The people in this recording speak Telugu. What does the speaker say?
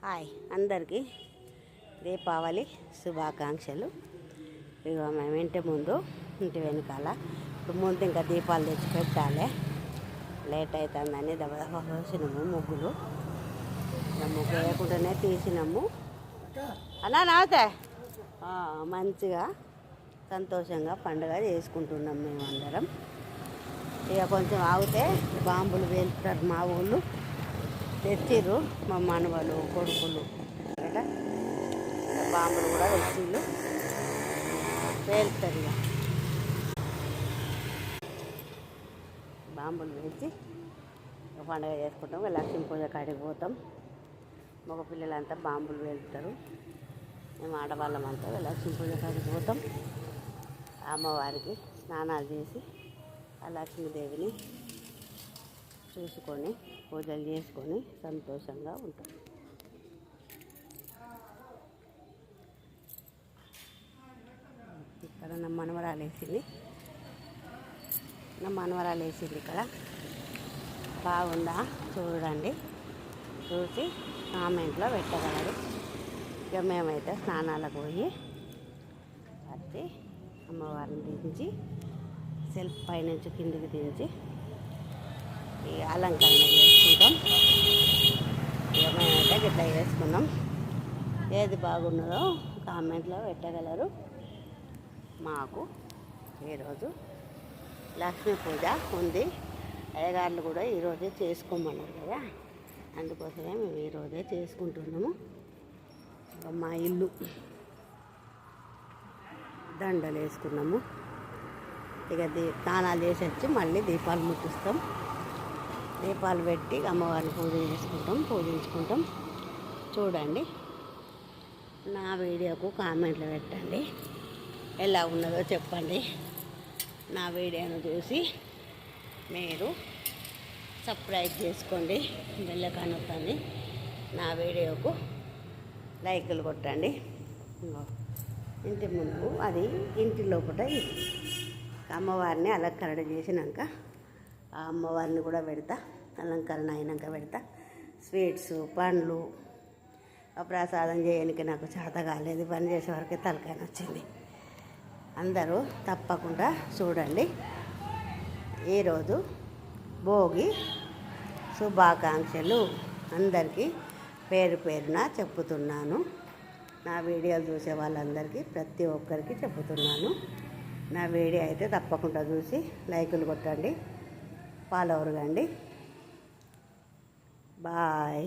హాయ్ అందరికీ దీపావళి శుభాకాంక్షలు. ఇక మేము ఇంటి ముందు ఇంటి వెనకాల ఇప్పుడు ముందు ఇంకా దీపాలు తెచ్చి పెట్టాలి. లేట్ అవుతుందని దెబ్బ వేసినాము ముగ్గులు. ముగ్గు వేయకుండానే తీసినాము. అలా నాతే మంచిగా సంతోషంగా పండుగ చేసుకుంటున్నాం మేమందరం. ఇక కొంచెం ఆగితే బాంబులు వేలుతారు మా ఊళ్ళు. తెచ్చిర్రు మా మనవలు కొడుకులు అట్లా బాంబులు కూడా తెచ్చిళ్ళు పేలుతారు. ఇక బాంబులు వేసి పండుగ చేసుకుంటాం. లక్ష్మీ పూజ కాడికి పోతాం. మగ పిల్లలంతా బాంబులు వేలుతారు. మేము ఆడవాళ్ళమంతా లక్ష్మీ పూజ కాడికి పోతాం. అమ్మవారికి స్నానాలు చేసి ఆ లక్ష్మీదేవిని చూసుకొని పూజలు చేసుకొని సంతోషంగా ఉంటాం. ఇక్కడ నా మనవరాలు వేసింది. ఇక్కడ బాగుందా చూడండి, చూసి కామెంట్లో పెట్టగలరు. ఇక మేమైతే స్నానాలకు పోయి వచ్చి అమ్మవారిని దించి సెల్ఫ్ పైనుంచి కిందికి దించి ఈ అలంకరణ చేసుకుంటాం. ఇక మేమైతే గిట్లా చేసుకున్నాం. ఏది బాగున్నదో కామెంట్లో పెట్టగలరు. మాకు ఈరోజు లక్ష్మీ పూజ ఉంది. అయ్యగారులు కూడా ఈరోజే చేసుకోమన్నారు కదా, అందుకోసమే మేము ఈరోజే చేసుకుంటున్నాము. మా ఇల్లు దండలు వేసుకున్నాము. ఇక స్నానాలు చేసి వచ్చి మళ్ళీ దీపాలు ముట్టిస్తాం. దీపాలు పెట్టి అమ్మవారిని పూజించుకుంటాం. చూడండి, నా వీడియోకు కామెంట్లు పెట్టండి, ఎలా ఉన్నదో చెప్పండి. నా వీడియోను చూసి మీరు సబ్స్క్రైబ్ చేసుకోండి, బెల్ నొక్కండి. నా వీడియోకు లైకులు కొట్టండి. ఇంటి ముందు అది ఇంటి లోపల అమ్మవారిని అలంకరణ చేసినాక ఆ అమ్మవారిని కూడా పెడతా. అలంకరణ అయినాక పెడతా. స్వీట్స్ పండ్లు ప్రసాదం చేయడానికి నాకు చేత కాలేదు. పని చేసే వరకే తలకాయ వచ్చింది. అందరూ తప్పకుండా చూడండి. ఈరోజు భోగి శుభాకాంక్షలు అందరికీ పేరు పేరున చెప్పుతున్నాను. నా వీడియోలు చూసే వాళ్ళందరికీ ప్రతి ఒక్కరికి చెప్పుతున్నాను. నా వీడియో అయితే తప్పకుండా చూసి లైకులు కొట్టండి, ఫాలో అవ్వండి. బాయ్.